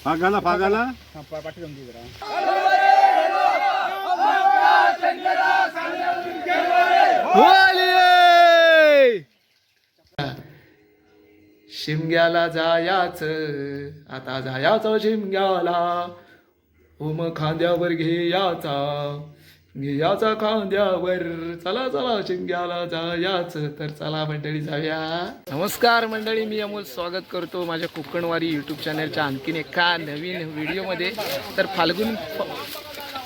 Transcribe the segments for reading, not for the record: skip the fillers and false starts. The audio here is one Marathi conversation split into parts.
फागाला फागाला पाठी जमती जरा. शिमग्याला जायाच आता जायाचं शिमग्याला होम खांद्यावर घ्यायचा खांद्यावर चला चला शिमग्याला जायाच. तर चला मंडळी जाऊया. नमस्कार मंडळी, मी अमोल स्वागत करतो माझ्या कोकणवारी यूट्यूब चॅनलच्या आणखीन एका नवीन व्हिडिओमध्ये. तर फाल्गुन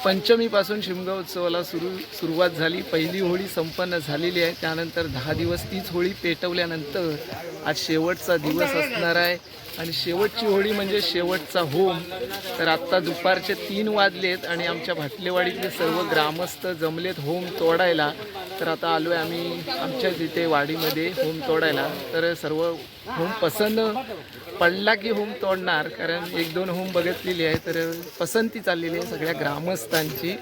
पंचमीपासून शिमगा उत्सवाला सुरुवात झाली. पहिली होळी संपन्न झालेली आहे. त्यानंतर 10 दिवस तीच होळी पेटवल्यानंतर आज शेवटचा दिवस असणार आहे आणि शेवटची होळी म्हणजे शेवटचा होम. तर आत्ता दुपारचे 3 वाजलेत आणि आमच्या भाटलेवाडीतले सर्व ग्रामस्थ जमलेत होम तोडायला. तर आता आलो आहे आम्ही आमच्या तिथे वाडीमध्ये होम तोडायला. तर सर्व होम पसंत पडला की होम तोडणार, कारण 1-2 होम बघितलेली आहे. तर पसंती चाललेली आहे सगळ्या ग्रामस्थांची.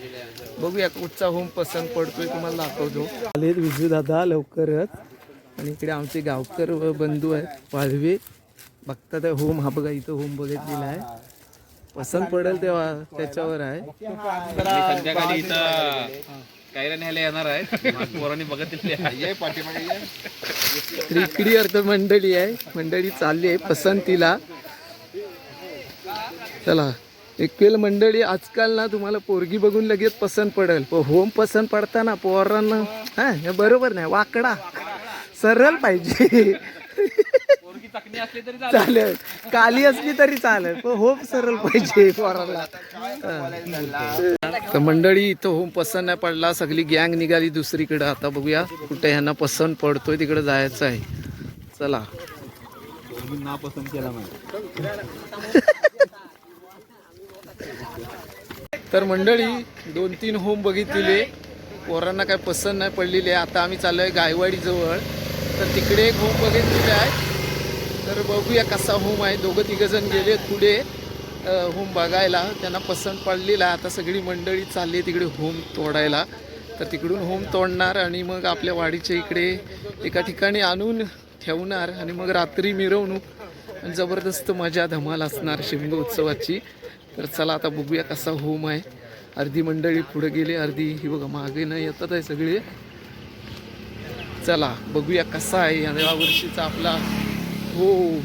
बघूया कुठचा होम पसंत पडतोय तुम्हाला दाखवतो. आलेत विजू दादा लवकरच. आणि इकडे आमचे गावकर व बंधू आहेत वाळवे. बघता होम हा बघा, इथं होम बघितलेला आहे. पसंत पडेल तेव्हा त्याच्यावर आहे. संध्याकाळी इथं कायला न्यायला येणार आहे. पोरांनी बघितलेली आहे पाठीमागे. इकडी अर्थ मंडळी आहे. मंडळी चालली आहे पसंतीला. चला एक मंडळी आजकाल ना तुम्हाला पोरगी बघून लगेच पसंत पडेल, पण होम पसंत पडताना पोरांना हे बरोबर नाही, वाकडा सरळ पाहिजे. चालेल, काली असली तरी चालेल, पण होम सरळ पाहिजे पोराला. तर मंडळी इथं होम पसंत नाही पडला, सगळी गँग निघाली दुसरीकडे. आता बघूया कुठे ह्यांना पसंत पडतोय तिकडे जायचं आहे. चला ना पसंत केला तर मंडळी 2-3 होम बघितलेले, पोरांना काय पसंत नाही पडलेली आहे. आता आम्ही चाललोय गायवाडी जवळ. तर तिकडे एक होम बघितलेला आहे. तर बघूया कसा होम आहे. 2-3 जण गेले पुढे होम बघायला, त्यांना पसंत पडलेला आहे. आता सगळी मंडळी चालली तिकडे होम तोडायला. तर तिकडून होम तोडणार आणि मग आपल्या वाडीच्या इकडे एका ठिकाणी आणून ठेवणार आणि मग रात्री मिरवणूक आणि जबरदस्त मजा धमाल असणार शिमगा उत्सवाची. तर चला आता बघूया कसा होम आहे. अर्धी मंडळी पुढे गेली, अर्धी ही बघा मागे न येतात आहे सगळे. चला बघूया कसा आहे या वर्षीचा आपला होम.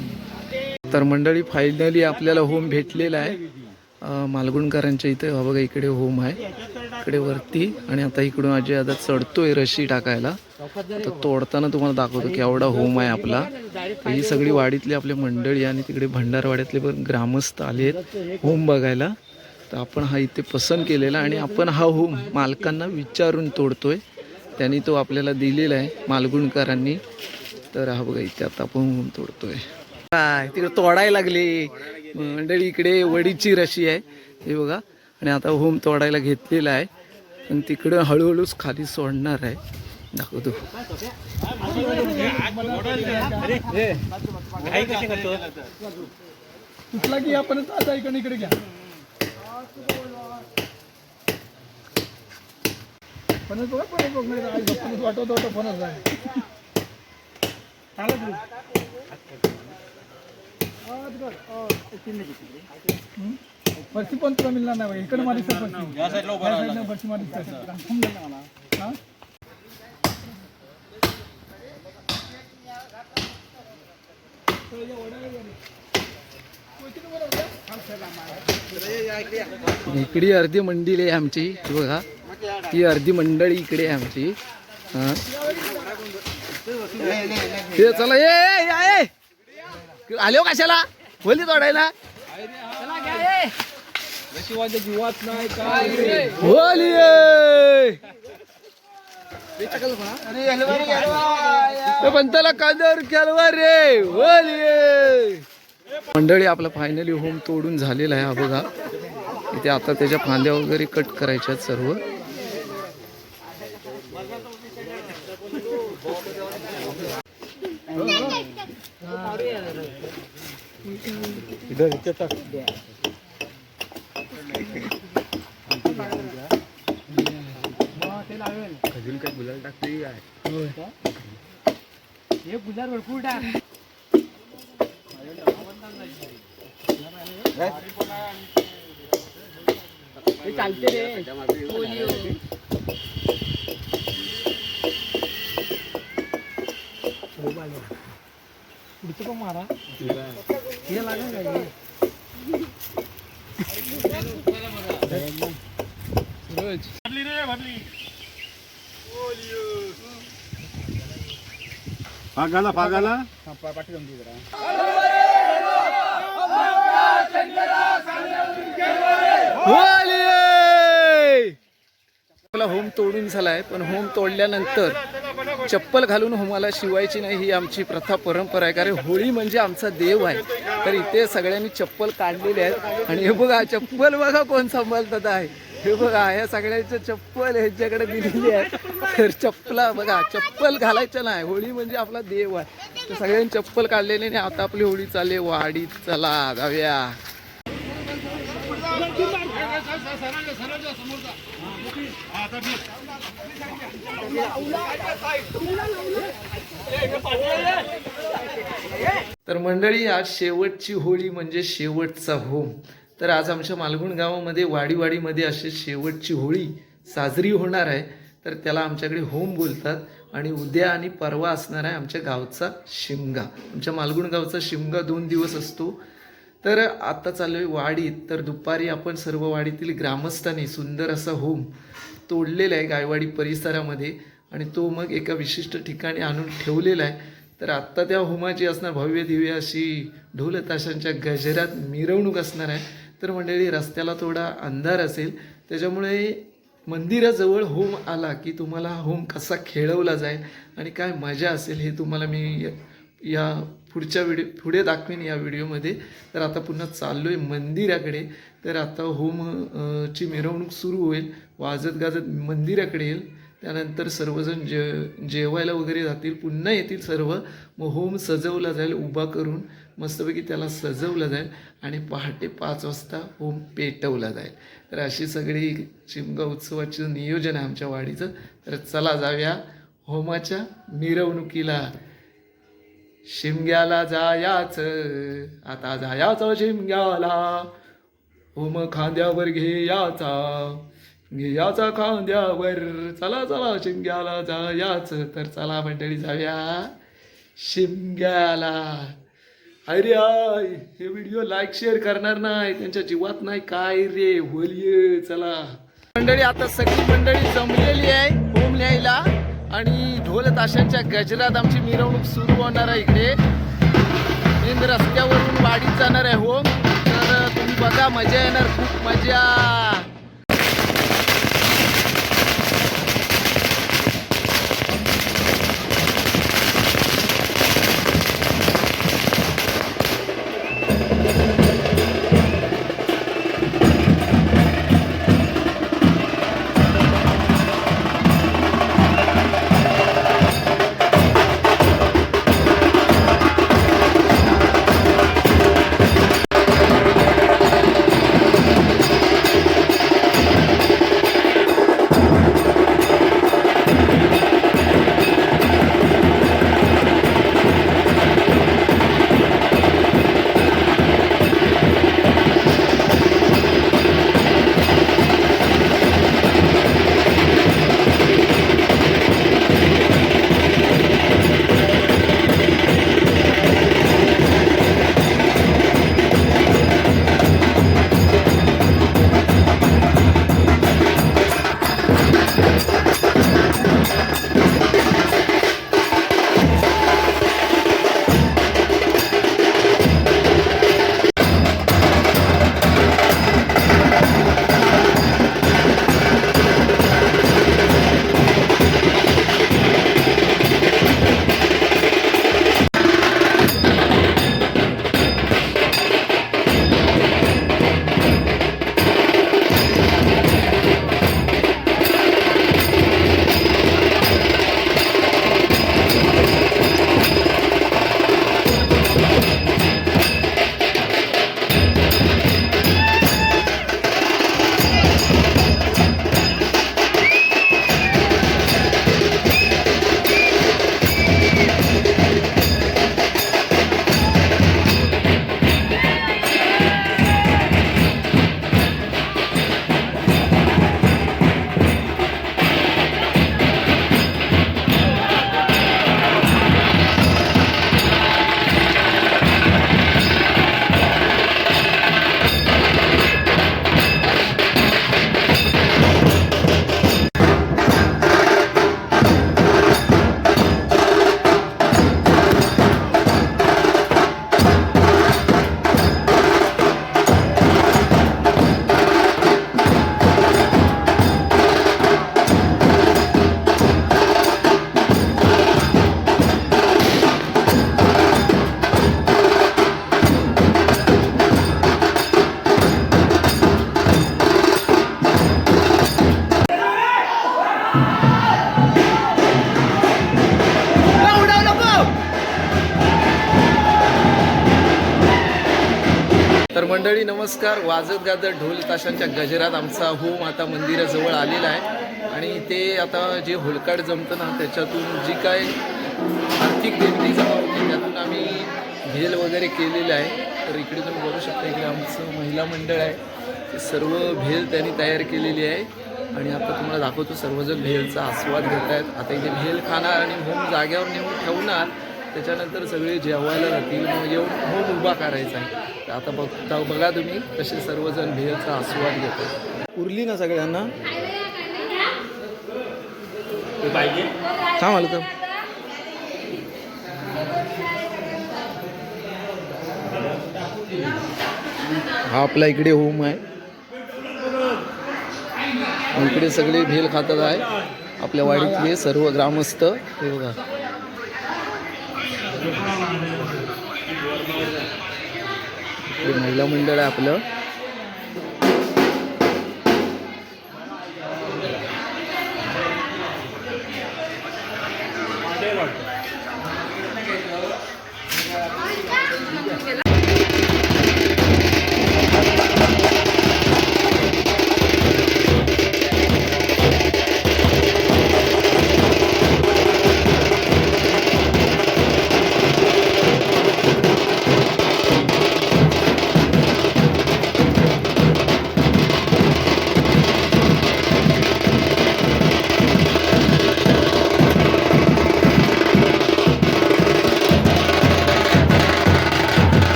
तर मंडळी फायनली आपल्याला होम भेटलेला आहे मालगुणकरांच्या इथे. बघा इकडे होम आहे, इकडे वरती. आणि आता इकडून अजय आता चढतोय रशी टाकायला. तर तोडताना तुम्हाला दाखवतो की एवढा होम आहे आपला. ही सगळी वाडीतली आपली मंडळी आणि तिकडे भंडारवाड्यातले पण ग्रामस्थ आले आहेत होम बघायला. तर आपण हा इथे पसंत केलेला आणि आपण हा होम मालकांना विचारून तोडतोय. त्यांनी तो आपल्याला दिलेला आहे मालगुणकरांनी. तर हा बघा इथे आता आपण होम तोडतोय. काय तिकडे तोडायला लागले मंडळी. इकडे वडीची रशी आहे हे बघा. आणि आता होम तोडायला घेतलेला आहे आणि तिकडं हळूहळूच खाली सोडणार आहे. दाखवतो कुठला की आपण आता इकडे घ्या. फणस बघा, फणस बघ वाटवतो फणस आहे. फरशी पण तुला मिळणार नाही इकडे मारी सर. फरशी मारी सर. इकडे अर्धी मंडळी आहे आमची बघा. ही अर्धी मंडळी इकडे आहे आमची. चला ये आलो कशाला होली तोडायला. जीवात नाही काय होली पंताला कादर केलवा रे होली. मंडळी आपला फायनली होम तोडून झालेला आहे. हा बघा इथे आता त्याच्या फांद्या वगैरे कट करायच्या आहेत सर्व. खजूर काय गुलाल टाकते गुलाल भरपूर टाक. चालते रे पुढचं पण मारा हे लागेल का फागाला फागाला पाठी जमली जरा आपला होम तोडून झालाय, पण होम तोडल्यानंतर चप्पल घालून होमाला शिवायची नाही ही आमची प्रथा परंपरा आहे. कारण होळी म्हणजे आमचा देव आहे. तर इथे सगळ्यांनी चप्पल काढलेले आहेत आणि हे बघा चप्पल बघा कोण सांभाळतात आहे. हे बघा या सगळ्यांच्या चप्पल ह्याच्याकडे दिलेली आहे. तर चप्पला बघा चप्पल घालायचं नाही, होळी म्हणजे आपला देव आहे. तर सगळ्यांनी चप्पल काढलेली आणि आता आपली होळी चालली वाडीत. चला जाऊया. तर मंडळी आज शेवटची होळी म्हणजे शेवटचा होम. तर आज आमच्या मालगुण गावामध्ये वाडीमध्ये अशी शेवटची होळी साजरी होणार आहे. तर त्याला आमच्याकडे होम बोलतात आणि उद्या आणि परवा असणार आहे आमच्या गावचा शिमगा. आमच्या मालगुण गावचा शिमगा 2 दिवस असतो. तर आता चालू आहे वाडीत. तर दुपारी आपण सर्व वाडीतील ग्रामस्थांनी सुंदर असा होम तोडलेला आहे गायवाडी परिसरामध्ये आणि तो मग एका विशिष्ट ठिकाणी आणून ठेवलेला आहे. तर आत्ता त्या होमाची असणार भव्य दिव्य अशी ढोल ताशांच्या गजरात मिरवणूक असणार आहे. तर मंडळी रस्त्याला थोडा अंधार असेल त्याच्यामुळे मंदिराजवळ होम आला की तुम्हाला हा होम कसा खेळवला जाईल आणि काय मजा असेल हे तुम्हाला मी या पुढे दाखवेन या व्हिडिओमध्ये. तर आता पुन्हा चाललो आहे मंदिराकडे. तर आता होमची मिरवणूक सुरू होईल, वाजत गाजत मंदिराकडे येईल. त्यानंतर सर्वजण जेवायला वगैरे जातील, पुन्हा येतील सर्व. मग होम सजवला जाईल, उभा करून मस्तपैकी त्याला सजवलं जाईल आणि पहाटे 5 वाजता होम पेटवला जाईल. तर अशी सगळी शिमगा उत्सवाचं नियोजन आहे आमच्या वाडीचं. तर चला जाऊया होमाच्या मिरवणुकीला. शिमग्याला जायाचं, आता जायाचं शिमग्याला, होम खांद्यावर घ्यायचा खांद्यावर. चला चला शिमग्याला जायाचं. तर चला मंडळी जाऊया शिमग्याला. अरे हे व्हिडिओ लाईक शेअर करणार नाही, त्यांच्या जीवात नाही काय रे होली. चला मंडळी आता सगळी मंडळी जमलेली आहे होम न्यायला आणि ढोल ताशांच्या गजरात आमची मिरवणूक सुरू होणार आहे. इकडे मेन रस्त्यावरून वाडीत जाणार आहे होम. तर तुम्ही बघा मजा येणार, खूप मजा. मंडळी नमस्कार. वाजत गाजत ढोल ताशांच्या गजरात आमचा होम आता मंदिराजवळ आलेला आहे आणि ते आता जे होलकाड जमतं ना त्याच्यातून जी काय आर्थिक देणगी जमा होती त्यातून आम्ही भेल वगैरे केलेलं आहे. तर इकडे तुम्ही बघू शकता इकडे आमचं महिला मंडळ आहे ते सर्व भेल त्यांनी तयार केलेली आहे आणि आता तुम्हाला दाखवतो सर्वजण भेलचा आस्वाद घेत आहेत. आता इथे भेल खाणार आणि होम जाग्यावर नेऊन ठेवणार, त्याच्यानंतर सगळे जेवायला राहतील, मग येऊन होम उभा करायचा आहे. तर आता बघा तुम्ही कसे सर्वजण भेलचा आस्वाद घेतात. उरली ना सगळ्यांना थांब आलं तर हा आपला इकडे होम आहे. इकडे सगळे भेल खातात आहे आपल्या वाडीतले सर्व ग्रामस्थ. हे बघा महिला मंडळ आहे आपलं.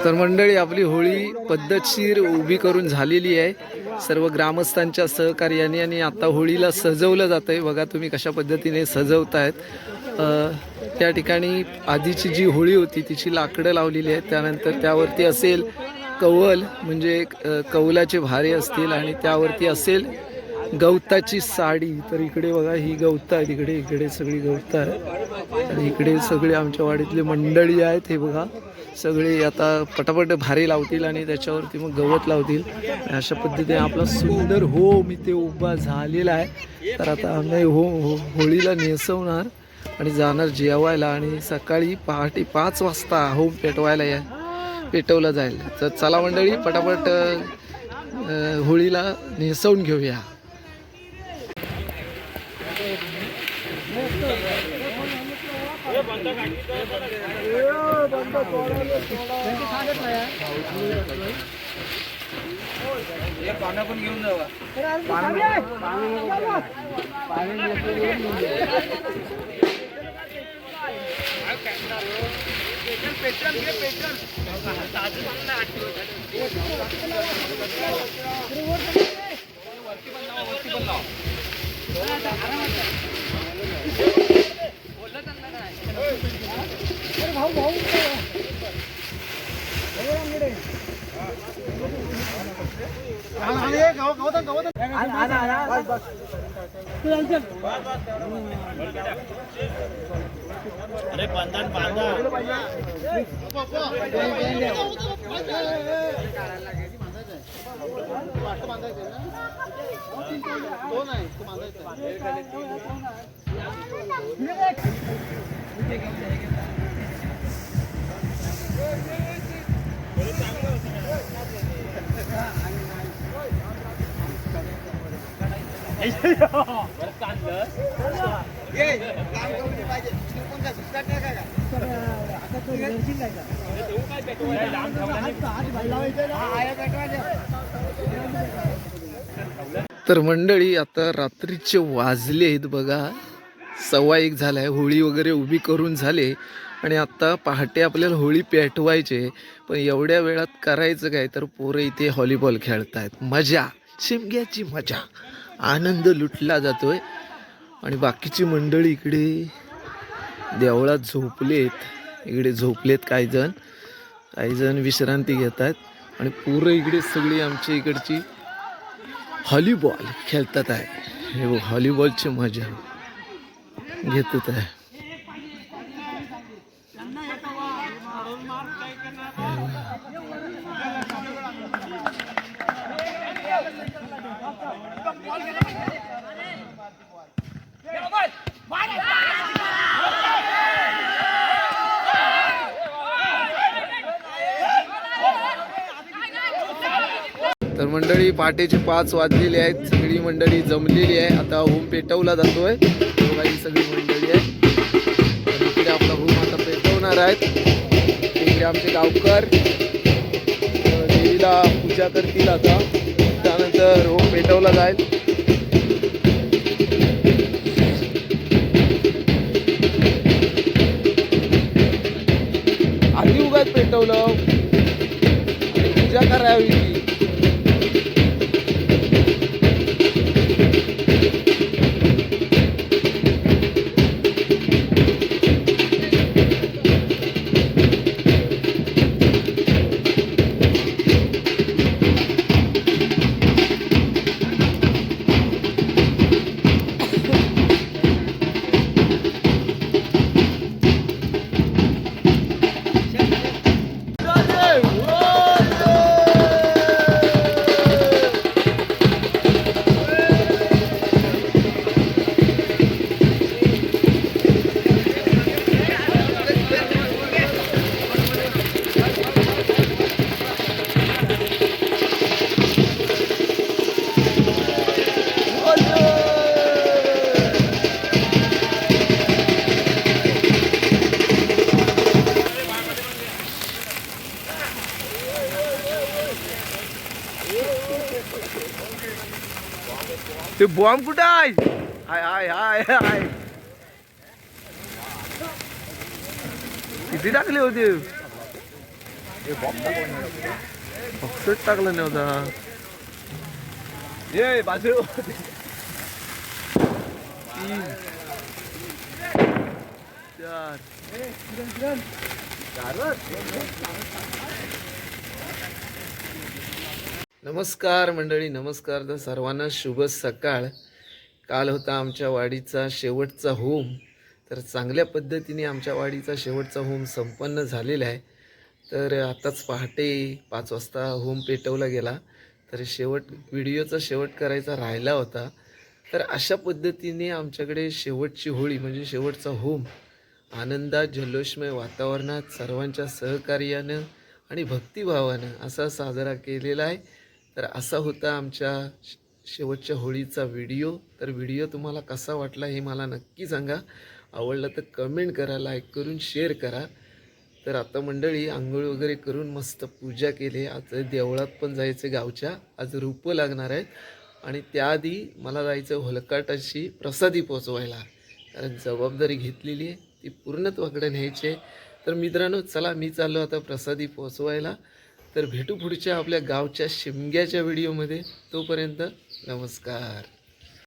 तर मंडळी आपली होळी पद्धतशीर उभी करून झालेली आहे सर्व ग्रामस्थांच्या सहकार्याने आणि आता होळीला सजवलं जातं आहे. बघा तुम्ही कशा पद्धतीने सजवतायत. त्या ठिकाणी आधीची जी होळी होती तिची लाकडं लावलेली आहेत, त्यानंतर त्यावरती असेल कौल म्हणजे कौलाचे भारे असतील आणि त्यावरती असेल गवताची साडी. तर इकडे बघा ही गवतं आहे, इकडे सगळी गवतं आहे आणि इकडे सगळे आमच्या वाडीतले मंडळी आहेत. हे बघा सगळे आता पटापट भारे लावतील आणि त्याच्यावरती मग गवत लावतील. अशा पद्धतीने आपला सुंदर होम इथे उभा झालेला आहे. तर आता आम्ही होळीला नेसवणार आणि जाणार जेवायला आणि सकाळी पहाटे 5 वाजता होम पेटवला जाईल. तर चला मंडळी पटापट होळीला नेसवून घेऊया. पण घेऊन जावा. अरे बंधन बांधा तर मंडळी आता रात्रीचे वाजलेत बघा 1:15 झालाय. होळी वगैरे उभी करून झाले आणि आता पहाटे आपल्याला होळी पेटवायचे. पण एवढ्या वेळात करायचं काय, तर पोरं इथे व्हॉलीबॉल खेळतायत. मजा, शिमग्याची मजा, आनंद लुटला जातोय. आणि बाकीची मंडळी इकडे देवळात झोपलेत काही जण विश्रांती घेत आहेत आणि पोरं इकडे सगळी आमच्या इकडची व्हॉलीबॉल खेळतात आहे. हे व्हॉलीबॉलची मजा घेतात आहे. तर मंडळी पहाटेचे 5 वाजलेले आहेत. सगळी मंडळी जमलेली आहे. आता होम पेटवला जातोय. ही सगळी मंडळी आहे. तर इकडे आपला होम आता पेटवणार आहेत. इकडे आमचे गावकर देवीला पूजा करतील. आता त्यानंतर होम पेटवला जाईल. आधी उगाच पेटवलं पूजा करावी. ते बॉम्ब कुठं आहे? हाय हाय हाय हाय किती टाकले होते? बॉक्सच टाकलं नव्हता. ये बाजू 3 4 नमस्कार मंडळी, नमस्कार. तर सर्वांना शुभ सकाळ. काल होता आमच्या वाडीचा शेवटचा होम. तर चांगल्या पद्धतीने आमच्या वाडीचा शेवटचा होम संपन्न झालेला आहे. तर आताच पहाटे 5 वाजता होम पेटवला गेला. तर व्हिडिओचा शेवट करायचा राहिला होता. तर अशा पद्धतीने आमच्याकडे शेवटची होळी म्हणजे शेवटचा होम आनंदात जल्लोषमय वातावरणात सर्वांच्या सहकार्यानं आणि भक्तिभावानं असा साजरा केलेला आहे. तर असा होता आमच्या शेवटच्या होळीचा व्हिडिओ. तर व्हिडिओ तुम्हाला कसा वाटला हे मला नक्की सांगा. आवडला तर कमेंट करा, लाईक करून शेअर करा. तर आता मंडळी आंघोळ वगैरे करून मस्त पूजा केली. आज देवळात पण जायचं गावच्या. आज रूपं लागणार आहेत आणि त्याआधी मला जायचं होलकाटाची प्रसादी पोचवायला. कारण जबाबदारी घेतलेली आहे ती पूर्णत्वाकडे न्यायची आहे. तर मित्रांनो चला, मी चाललो आता प्रसादी पोचवायला. तर भेटू पुढच्या आपल्या गावच्या शिमग्याच्या व्हिडिओमध्ये. तोपर्यंत नमस्कार.